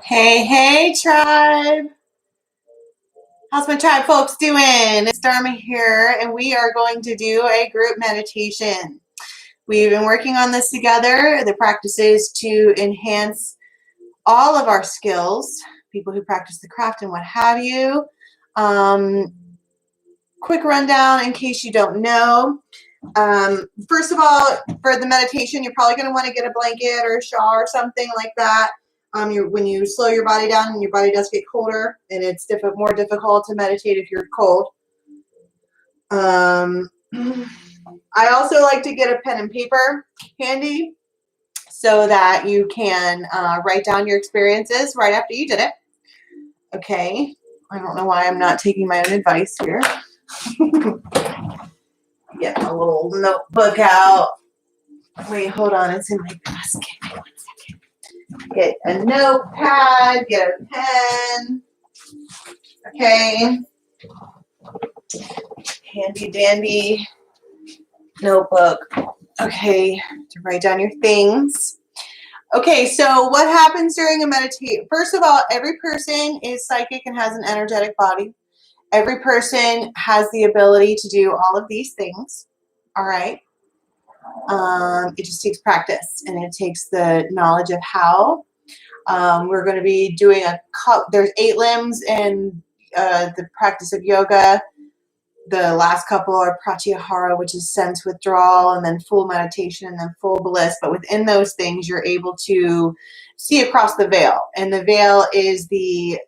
Hey, hey, tribe. How's my tribe folks doing? It's Dharma here, and we are going to do a group meditation. We've been working on this together. The practice is to enhance all of our skills, people who practice the craft and what have you. Quick rundown in case you don't know. First of all, for the meditation, you're probably going to want to get a blanket or a shawl or something like that. When you slow your body down and your body does get colder, and it's more difficult to meditate if you're cold. I also like to get a pen and paper handy so that you can write down your experiences right after you did it. Okay. I don't know why I'm not taking my own advice here. Get a little notebook out. Wait, hold on. It's in my basket. Wait 1 second. Get a notepad. Get a pen. Okay. Handy dandy notebook. Okay. To write down your things. Okay, so what happens during a meditation? First of all, every person is psychic and has an energetic body. Every person has the ability to do all of these things. All right. It just takes practice, and it takes the knowledge of how. We're going to be doing there's 8 limbs in the practice of yoga. The last couple are pratyahara, which is sense withdrawal, and then full meditation, and then full bliss. But within those things, you're able to see across the veil, and the veil is the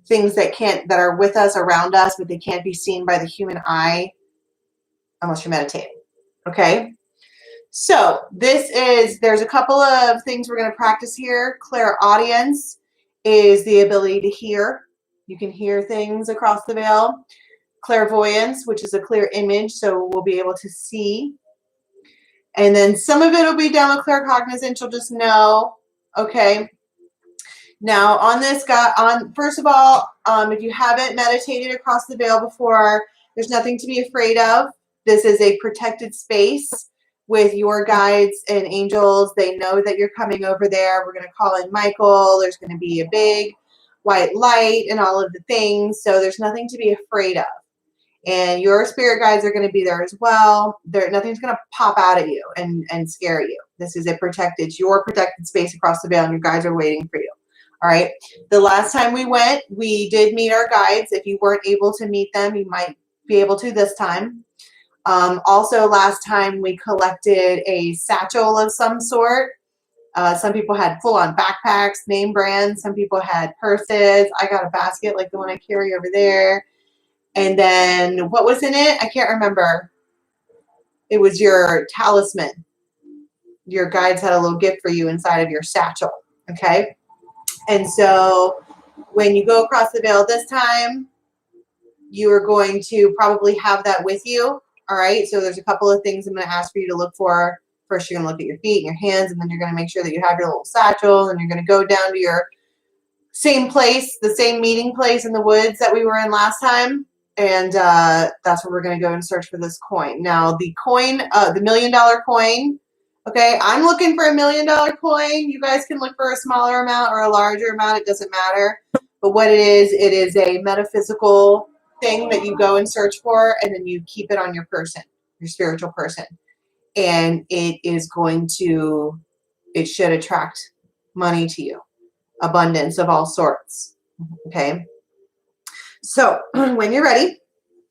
things that are with us, around us, but they can't be seen by the human eye unless you're meditating. Okay, so there's a couple of things we're going to practice here. Clairaudience is the ability to hear. You can hear things across the veil. Clairvoyance, which is a clear image, so we'll be able to see. And then some of it will be done with claircognizance. You'll just know. Okay. Now first of all, if you haven't meditated across the veil before, there's nothing to be afraid of. This is a protected space with your guides and angels. They know that you're coming over there. We're going to call in Michael. There's going to be a big white light and all of the things. So there's nothing to be afraid of. And your spirit guides are going to be there as well. Nothing's going to pop out at you and scare you. This is your protected space across the veil, and your guides are waiting for you. All right. The last time we went, we did meet our guides. If you weren't able to meet them, you might be able to this time. Also, last time we collected a satchel of some sort. Some people had full-on backpacks, name brands. Some people had purses. I got a basket like the one I carry over there. And then what was in it? I can't remember. It was your talisman. Your guides had a little gift for you inside of your satchel. Okay. And so when you go across the veil this time, you are going to probably have that with you. All right. So there's a couple of things I'm going to ask for you to look for. First, you're going to look at your feet and your hands, and then you're going to make sure that you have your little satchel, and you're going to go down to your same place, the same meeting place in the woods that we were in last time. And that's where we're going to go and search for this coin. Now, the coin, the $1 million coin, okay, I'm looking for a $1 million coin. You guys can look for a smaller amount or a larger amount. It doesn't matter. But what it is a metaphysical thing that you go and search for, and then you keep it on your person, your spiritual person. And it should attract money to you, abundance of all sorts, okay? So when you're ready,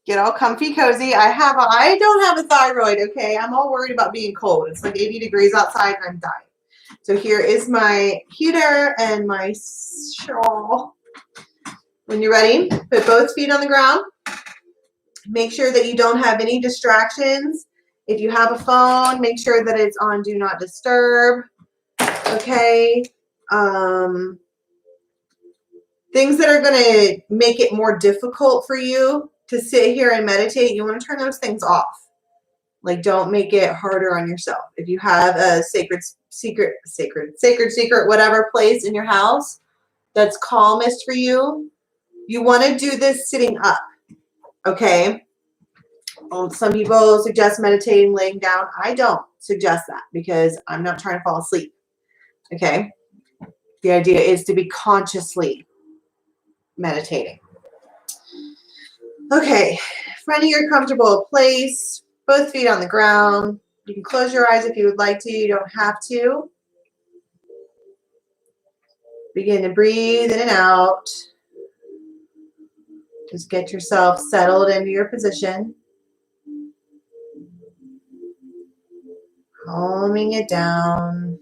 get all comfy, cozy. I don't have a thyroid, okay? I'm all worried about being cold. It's like 80 degrees outside and I'm dying. So here is my heater and my shawl. When you're ready, put both feet on the ground. Make sure that you don't have any distractions. If you have a phone, make sure that it's on Do Not Disturb, okay? Things that are going to make it more difficult for you to sit here and meditate, you want to turn those things off. Like, don't make it harder on yourself. If you have a sacred, whatever place in your house that's calmest for you, you want to do this sitting up, okay? Some people suggest meditating laying down. I don't suggest that because I'm not trying to fall asleep, okay? The idea is to be consciously meditating. Okay, finding your comfortable place, both feet on the ground. You can close your eyes if you would like to. You don't have to. Begin to breathe in and out. Just get yourself settled into your position. Calming it down.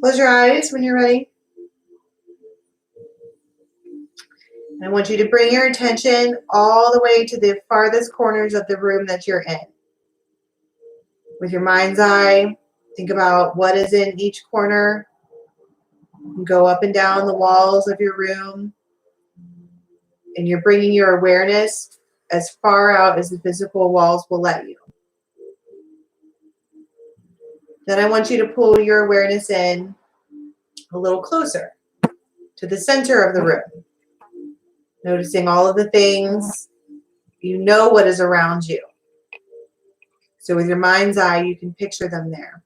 Close your eyes when you're ready. And I want you to bring your attention all the way to the farthest corners of the room that you're in. With your mind's eye, think about what is in each corner. Go up and down the walls of your room. And you're bringing your awareness as far out as the physical walls will let you. Then I want you to pull your awareness in a little closer to the center of the room. Noticing all of the things, you know what is around you. So with your mind's eye, you can picture them there.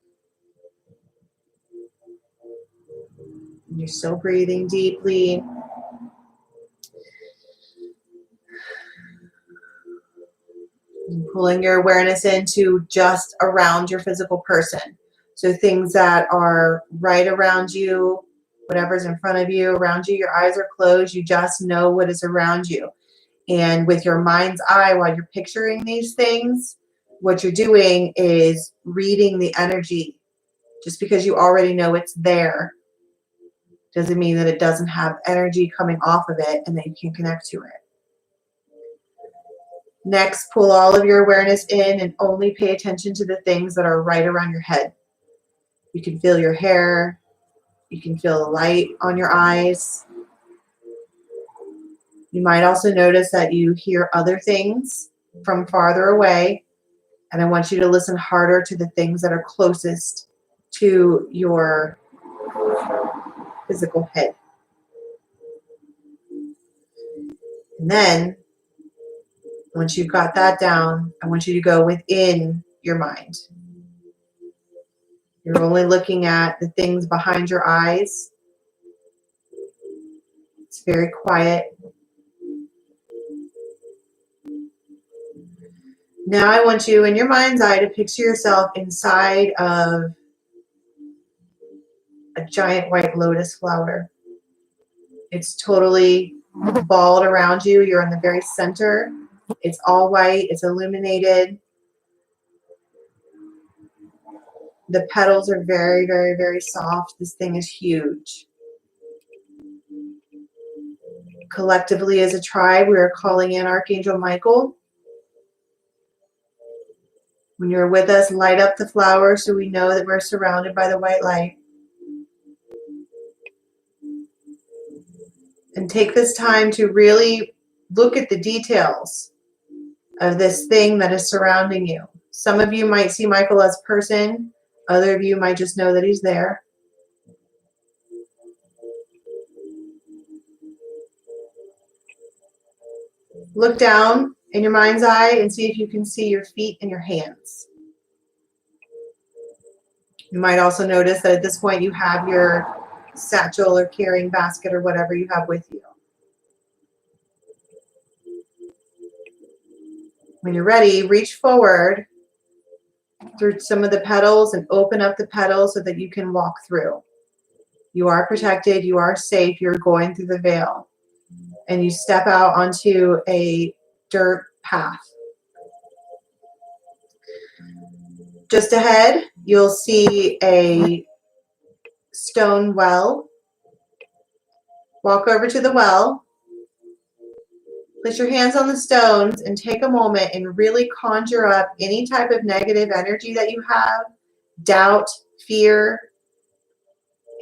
And you're still breathing deeply. And pulling your awareness into just around your physical person. So things that are right around you, whatever's in front of you, around you, your eyes are closed, you just know what is around you. And with your mind's eye, while you're picturing these things, what you're doing is reading the energy. Just because you already know it's there doesn't mean that it doesn't have energy coming off of it and that you can connect to it. Next, pull all of your awareness in and only pay attention to the things that are right around your head. You can feel your hair. You can feel the light on your eyes. You might also notice that you hear other things from farther away. And I want you to listen harder to the things that are closest to your physical head. And then, once you've got that down, I want you to go within your mind. You're only looking at the things behind your eyes. It's very quiet. Now I want you, in your mind's eye, to picture yourself inside of a giant white lotus flower. It's totally balled around you. You're in the very center. It's all white. It's illuminated. The petals are very, very, very soft. This thing is huge. Collectively as a tribe, we are calling in Archangel Michael. When you're with us, light up the flower so we know that we're surrounded by the white light. And take this time to really look at the details of this thing that is surrounding you. Some of you might see Michael as a person. Other of you might just know that he's there. Look down in your mind's eye and see if you can see your feet and your hands. You might also notice that at this point you have your satchel or carrying basket or whatever you have with you. When you're ready, reach forward through some of the petals and open up the petals so that you can walk through. You are protected, you are safe, you're going through the veil. And you step out onto a dirt path. Just ahead, you'll see a stone well. Walk over to the well. Place your hands on the stones and take a moment and really conjure up any type of negative energy that you have, doubt, fear,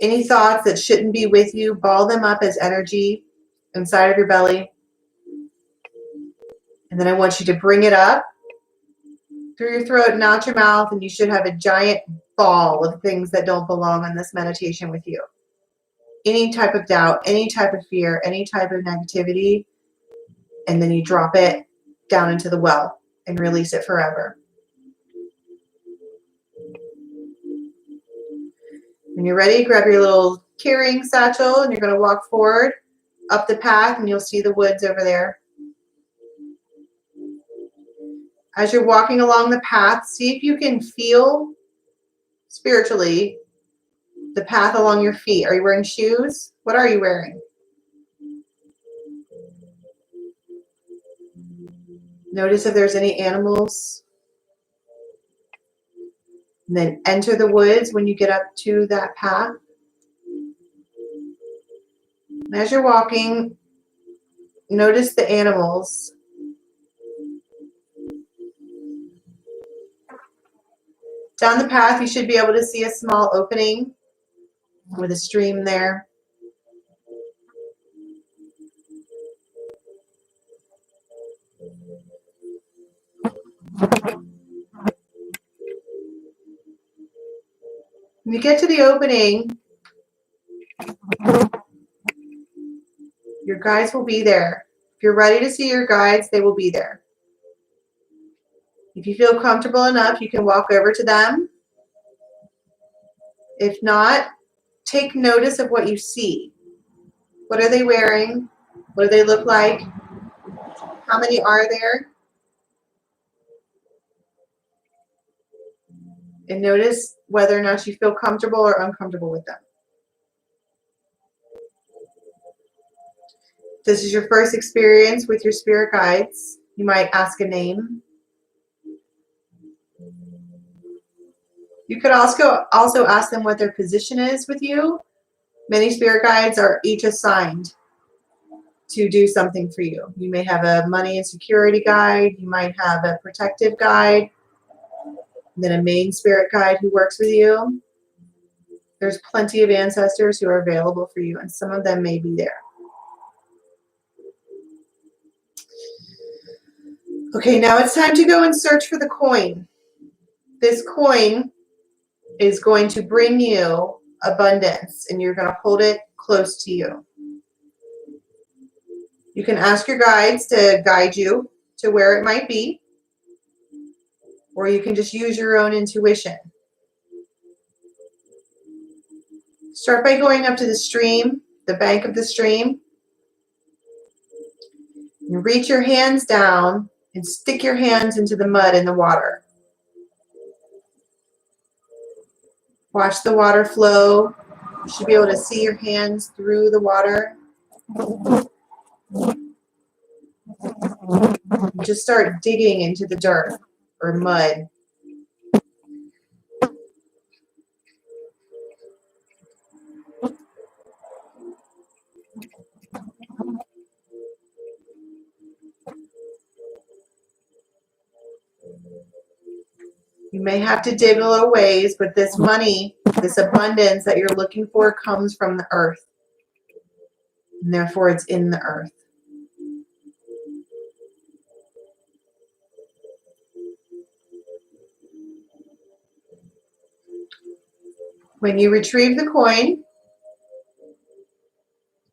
any thoughts that shouldn't be with you. Ball them up as energy inside of your belly. And then I want you to bring it up through your throat and out your mouth, and you should have a giant ball of things that don't belong in this meditation with you. Any type of doubt, any type of fear, any type of negativity, and then you drop it down into the well and release it forever. When you're ready, grab your little carrying satchel and you're going to walk forward up the path and you'll see the woods over there. As you're walking along the path, see if you can feel spiritually the path along your feet. Are you wearing shoes? What are you wearing? Notice if there's any animals. And then enter the woods when you get up to that path. And as you're walking, notice the animals. Down the path, you should be able to see a small opening with a stream there. When you get to the opening, your guides will be there. If you're ready to see your guides, they will be there. If you feel comfortable enough, you can walk over to them. If not, take notice of what you see. What are they wearing? What do they look like? How many are there? And notice whether or not you feel comfortable or uncomfortable with them. If this is your first experience with your spirit guides, you might ask a name. You could also ask them what their position is with you. Many spirit guides are each assigned to do something for you. You may have a money and security guide. You might have a protective guide. And then a main spirit guide who works with you. There's plenty of ancestors who are available for you, and some of them may be there. Okay, now it's time to go and search for the coin. This coin is going to bring you abundance, and you're going to hold it close to you. You can ask your guides to guide you to where it might be, or you can just use your own intuition. Start by going up to the stream, the bank of the stream. And reach your hands down and stick your hands into the mud in the water. Watch the water flow. You should be able to see your hands through the water. Just start digging into the dirt or mud. You may have to dig a little ways, but this money, this abundance that you're looking for comes from the earth. And therefore it's in the earth. When you retrieve the coin,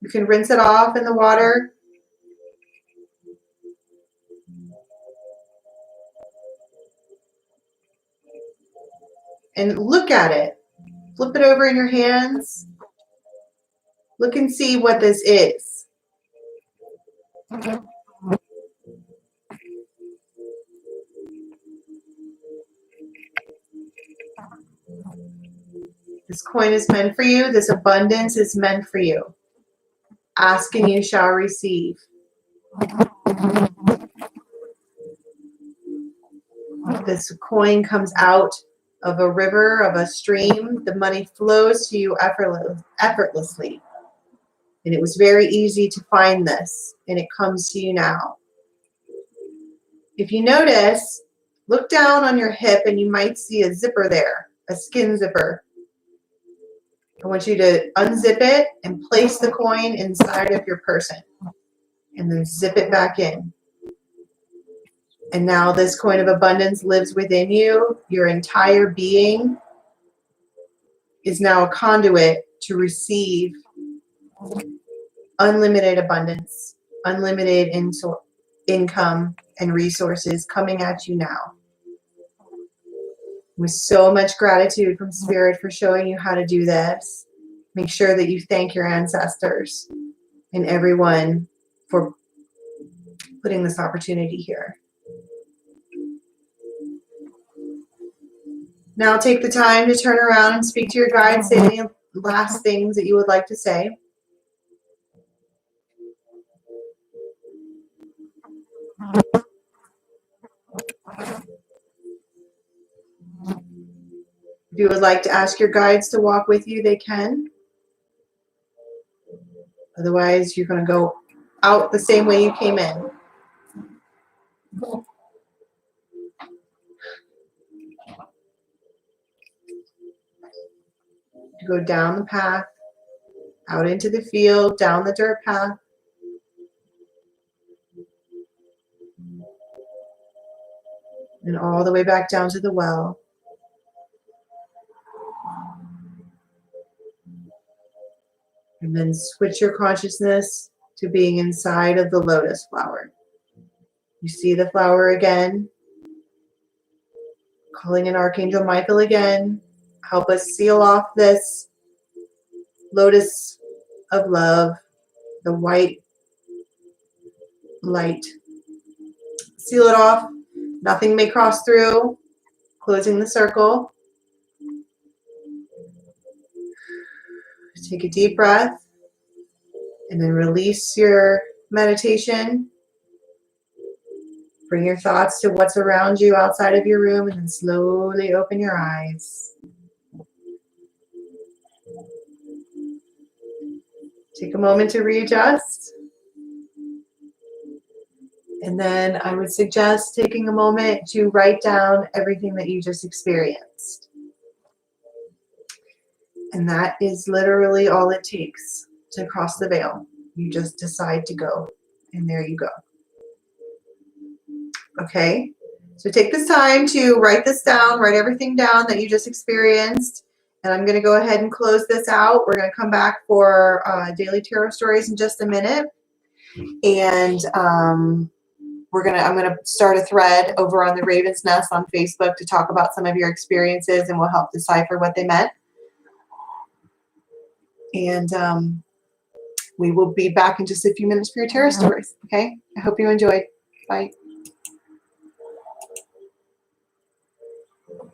you can rinse it off in the water. And look at it. Flip it over in your hands. Look and see what this is. This coin is meant for you. This abundance is meant for you. Ask and you shall receive. This coin comes out of a river, of a stream. The money flows to you effortlessly. And it was very easy to find this, and it comes to you now. If you notice, look down on your hip and you might see a zipper there, a skin zipper. I want you to unzip it and place the coin inside of your person, and then zip it back in. And now this coin of abundance lives within you. Your entire being is now a conduit to receive unlimited abundance, unlimited income and resources coming at you now. With so much gratitude from Spirit for showing you how to do this. Make sure that you thank your ancestors and everyone for putting this opportunity here. Now take the time to turn around and speak to your guides. Say any last things that you would like to say. If you would like to ask your guides to walk with you, they can. Otherwise, you're going to go out the same way you came in. Go down the path, out into the field, down the dirt path. And all the way back down to the well. And then switch your consciousness to being inside of the lotus flower. You see the flower again. Calling in Archangel Michael again. Help us seal off this lotus of love, the white light. Seal it off. Nothing may cross through. Closing the circle. Take a deep breath and then release your meditation. Bring your thoughts to what's around you outside of your room and then slowly open your eyes. Take a moment to readjust. And then I would suggest taking a moment to write down everything that you just experienced. And that is literally all it takes to cross the veil. You just decide to go, and there you go. Okay, so take this time to write this down, write everything down that you just experienced. And I'm going to go ahead and close this out. We're going to come back for daily tarot stories in just a minute. And I'm going to start a thread over on the Raven's Nest on Facebook to talk about some of your experiences, and we'll help decipher what they meant. And we will be back in just a few minutes for your tarot stories. Okay, I hope you enjoyed. Bye.